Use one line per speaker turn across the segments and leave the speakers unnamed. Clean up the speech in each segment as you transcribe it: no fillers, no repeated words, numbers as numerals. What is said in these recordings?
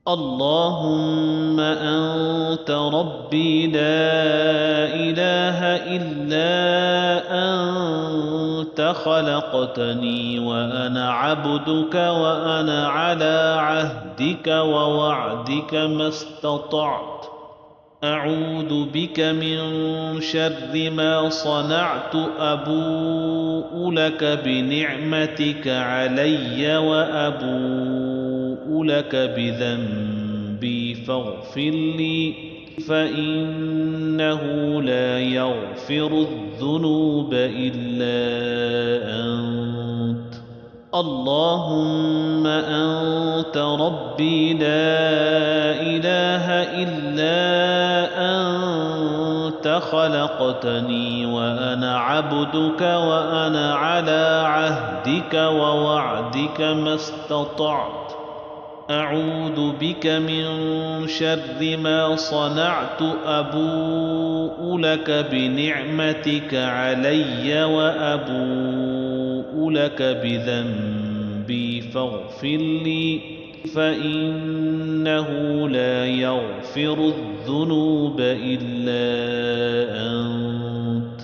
اللهم أنت ربي لا إله إلا أنت خلقتني وأنا عبدك وأنا على عهدك ووعدك ما استطعت أعوذ بك من شر ما صنعت أبوء لك بنعمتك علي وأبوء لك بذنبي فاغفر لي فإنه لا يغفر الذنوب إلا أنت اللهم أنت ربي لا إله إلا أنت خلقتني وأنا عبدك وأنا على عهدك ووعدك ما استطعت أعوذ بك من شر ما صنعت أبوء لك بنعمتك علي وأبوء لك بذنبي فاغفر لي فإنه لا يغفر الذنوب إلا أنت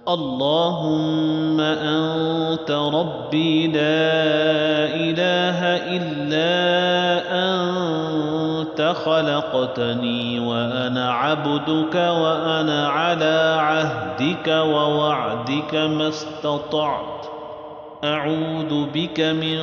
اللهم أنت ربي لا إله إلا أنت خلقتني وأنا عبدك وأنا على عهدك ووعدك ما استطعت أعوذ بك من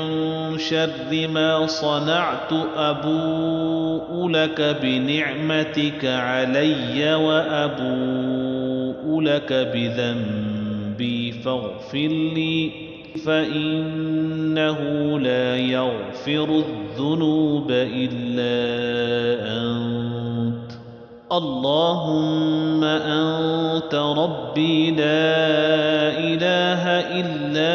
شر ما صنعت أبوء لك بنعمتك علي وأبوء لك بذنبي فاغفر لي فإنه لا يغفر الذنوب إلا أنت اللهم أنت ربي لا إله إلا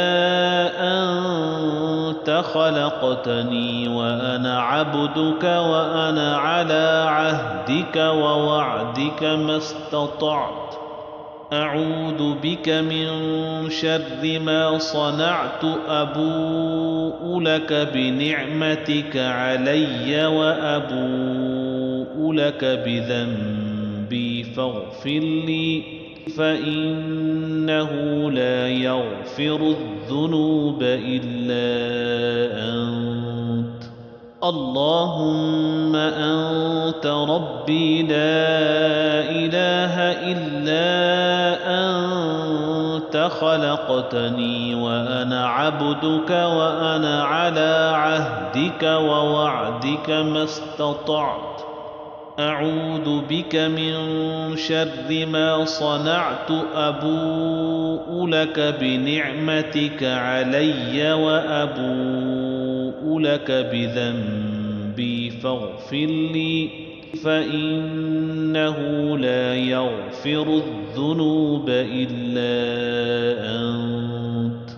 أنت خلقتني وأنا عبدك وأنا على عهدك ووعدك ما استطعت أعوذ بك من شر ما صنعت أبوء لك بنعمتك علي وأبوء لك بذنبي فاغفر لي فإنه لا يغفر الذنوب إلا أنت اللهم أنت ربي لا إله إلا أنت خلقتني وأنا عبدك وأنا على عهدك ووعدك ما استطعت أعوذ بك من شر ما صنعت أبوء لك بنعمتك علي وأبوء لك بذنبي فاغفر لي فإنه لا يغفر الذنوب إلا أنت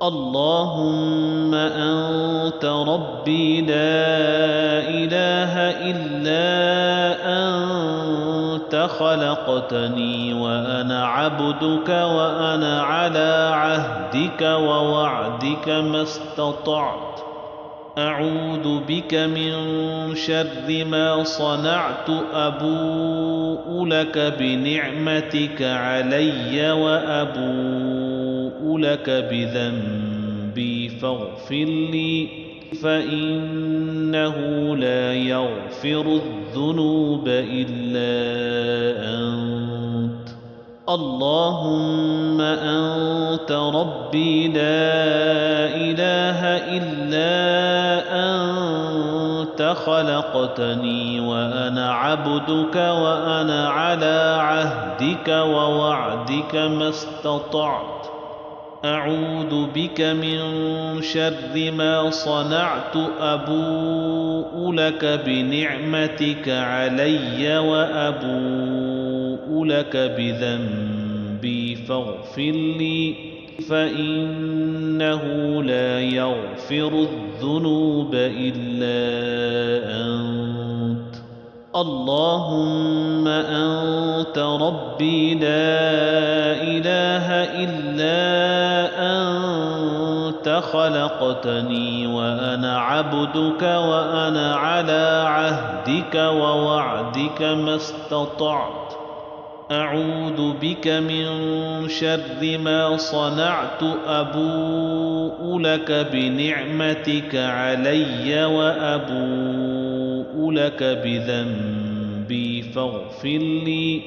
اللهم أنت ربي لا إله إلا أنت خلقتني وأنا عبدك وأنا على عهدك ووعدك ما استطعت أعوذ بك من شر ما صنعت أبوء لك بنعمتك علي وأبوء لك بذنبي فاغفر لي فإنه لا يغفر الذنوب إلا أنت اللهم أنت ربي لا إله إلا أنت خلقتني وأنا عبدك وأنا على عهدك ووعدك ما استطعت أعوذ بك من شر ما صنعت أبوء لك بنعمتك علي وأبوء لك بذنبي فاغفر لي فإنه لا يغفر الذنوب إلا أنت اللهم أنت ربي لا إله إلا خلقتني وأنا عبدك وأنا على عهدك ووعدك ما استطعت أعوذ بك من شر ما صنعت أبوء لك بنعمتك علي وأبوء لك بذنبي فاغفر لي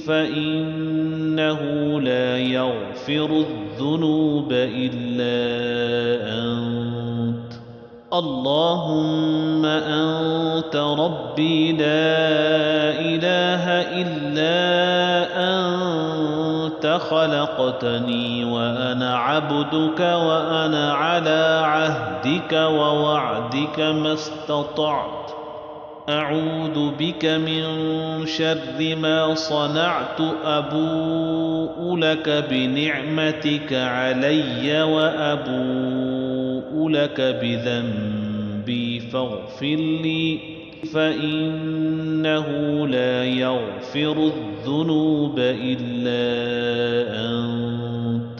فإنه لا يغفر الذنوب إلا أنت اللهم أنت ربي لا إله إلا أنت خلقتني وأنا عبدك وأنا على عهدك ووعدك ما استطعت أعوذ بك من شر ما صنعت أبوء لك بنعمتك علي وأبوء لك بذنبي فاغفر لي فإنه لا يغفر الذنوب إلا أنت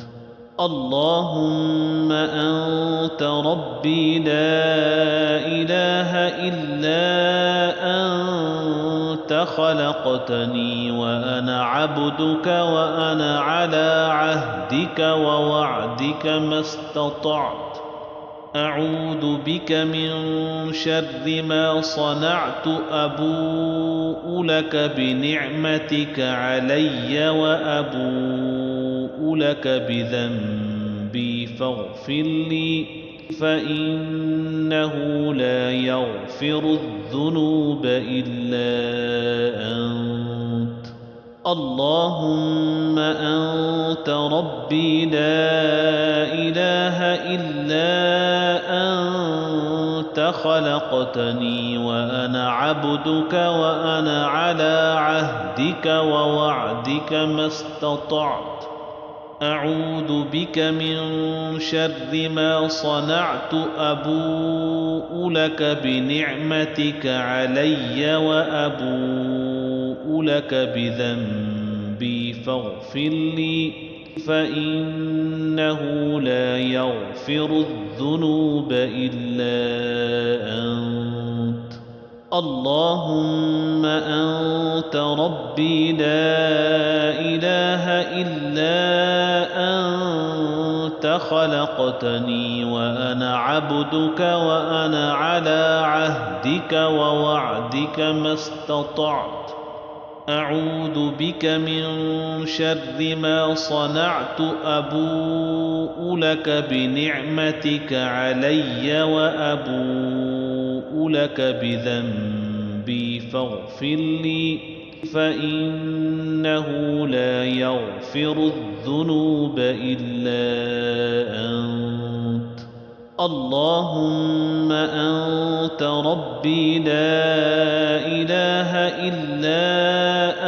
اللهم أنت ربي لا إله إلا أنت خلقتني وأنا عبدك وأنا على عهدك ووعدك ما استطعت أعوذ بك من شر ما صنعت أبوء لك بنعمتك علي وأبوء لك بذنبي فاغفر لي فإنه لا يغفر الذنوب إلا أنت اللهم أنت ربي لا إله إلا أنت خلقتني وأنا عبدك وأنا على عهدك ووعدك ما استطعت أعوذ بك من شر ما صنعت أبوء لك بنعمتك علي وأبوء لك بذنبي فاغفر لي فإنه لا يغفر الذنوب إلا أنت اللهم أنت ربي لا إله إلا أنت خلقتني وأنا عبدك وأنا على عهدك ووعدك ما استطعت أعوذ بك من شر ما صنعت أبوء لك بنعمتك علي وأبوء لك بذنبي فاغفر لي فإنه لا يغفر الذنوب إلا أنت اللهم أنت ربي لا إله إلا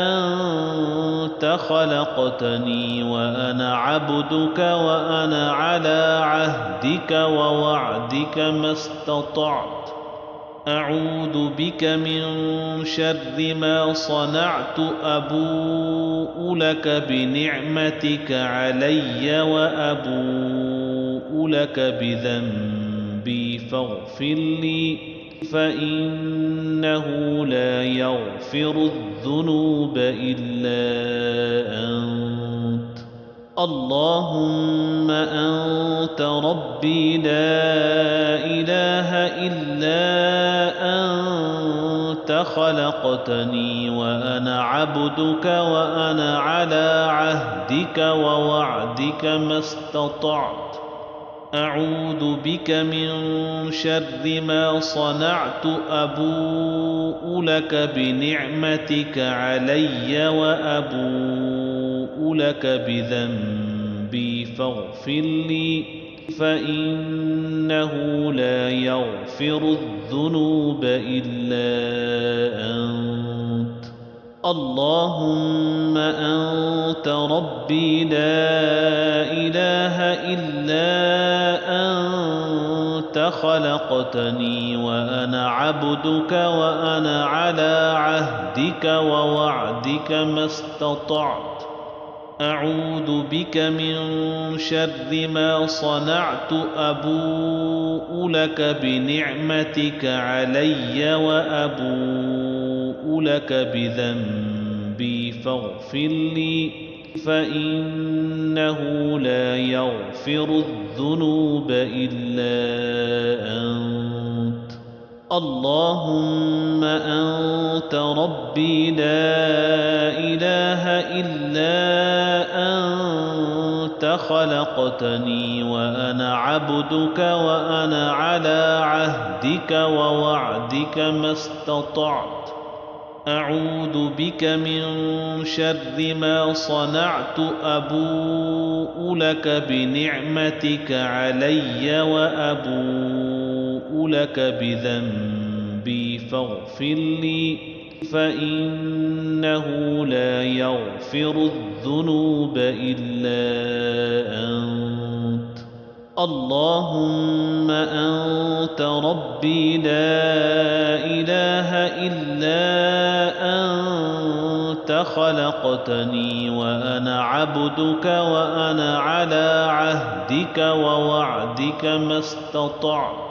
أنت خلقتني وأنا عبدك وأنا على عهدك ووعدك ما استطعت أعوذ بك من شر ما صنعت أبوء لك بنعمتك علي وأبوء لك بذنبي فاغفر لي فإنه لا يغفر الذنوب إلا أنت اللهم أنت ربي لا إله إلا أنت خلقتني وأنا عبدك وأنا على عهدك ووعدك ما استطعت أعوذ بك من شر ما صنعت أبوء لك بنعمتك علي وأبوء لك بذنبي فاغفر لي فإنه لا يغفر الذنوب إلا أنت اللهم أنت ربي لا إله إلا أنت خلقتني وأنا عبدك وأنا على عهدك ووعدك ما استطعت أعوذ بك من شر ما صنعت أبوء لك بنعمتك علي وأبوء لك بذنبي فاغفر لي فإنه لا يغفر الذنوب إلا أنت اللهم أنت ربي لا إله إلا أنت خلقتني وأنا عبدك وأنا على عهدك ووعدك ما استطعت أعوذ بك من شر ما صنعت أبوء لك بنعمتك علي وأبوء لك بذنبي فاغفر لي فإنه لا يغفر الذنوب إلا أنت اللهم أنت ربي لا إله إلا أنت خلقتني وأنا عبدك وأنا على عهدك ووعدك ما استطعت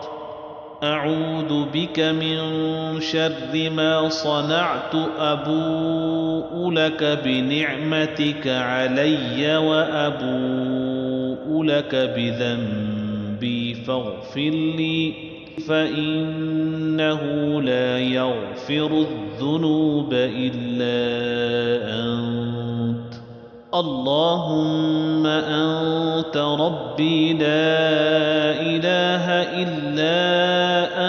أعوذ بك من شر ما صنعت أبوء لك بنعمتك علي وأبوء لك بذنبي فاغفر لي فإنه لا يغفر الذنوب إلا أنت اللهم أنت ربي لا إله إلا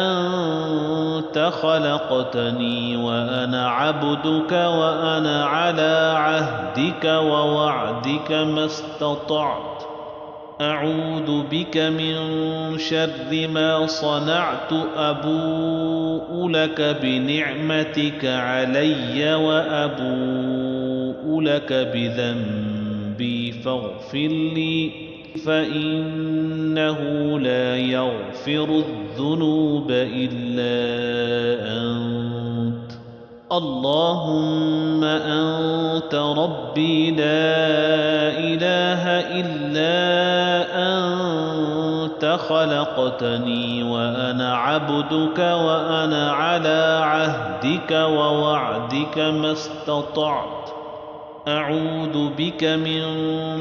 أنت خلقتني وأنا عبدك وأنا على عهدك ووعدك ما استطعت أعوذ بك من شر ما صنعت أبوء لك بنعمتك علي وأبوء لك بذنبي فاغفر لي فإنه لا يغفر الذنوب إلا أنت اللهم أنت ربي لا إله إلا أنت خلقتني وأنا عبدك وأنا على عهدك ووعدك ما استطعت أعوذ بك من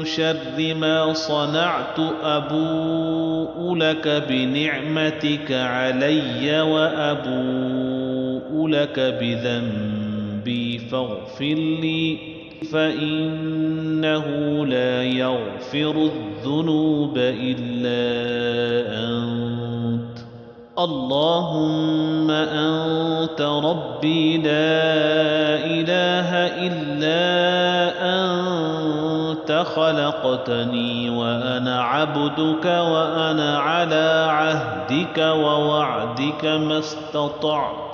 شر ما صنعت أبوء لك بنعمتك علي وأبوء لك بذنبي فاغفر لي فإنه لا يغفر الذنوب إلا أنت اللهم أنت ربي لا إله إلا أنت خلقتني وأنا عبدك وأنا على عهدك ووعدك ما استطعت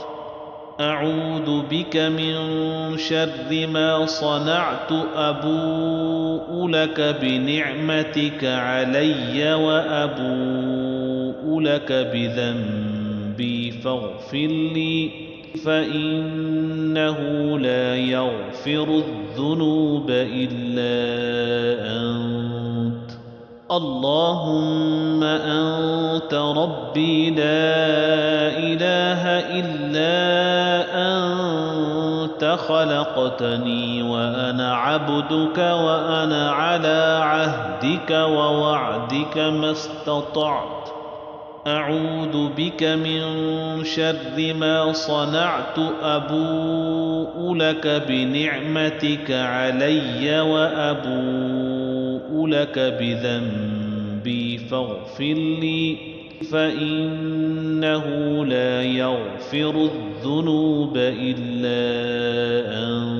أعوذ بك من شر ما صنعت أبوء لك بنعمتك علي وأبوء لك بذنبي فاغفر لي فإنه لا يغفر الذنوب إلا أنت اللهم أنت ربي لا إله إلا أنت خلقتني وأنا عبدك وأنا على عهدك ووعدك ما استطعت أعوذ بك من شر ما صنعت أبوء لك بنعمتك علي وأبوء لك بذنبي فاغفر لي فإنه لا يغفر الذنوب إلا أنت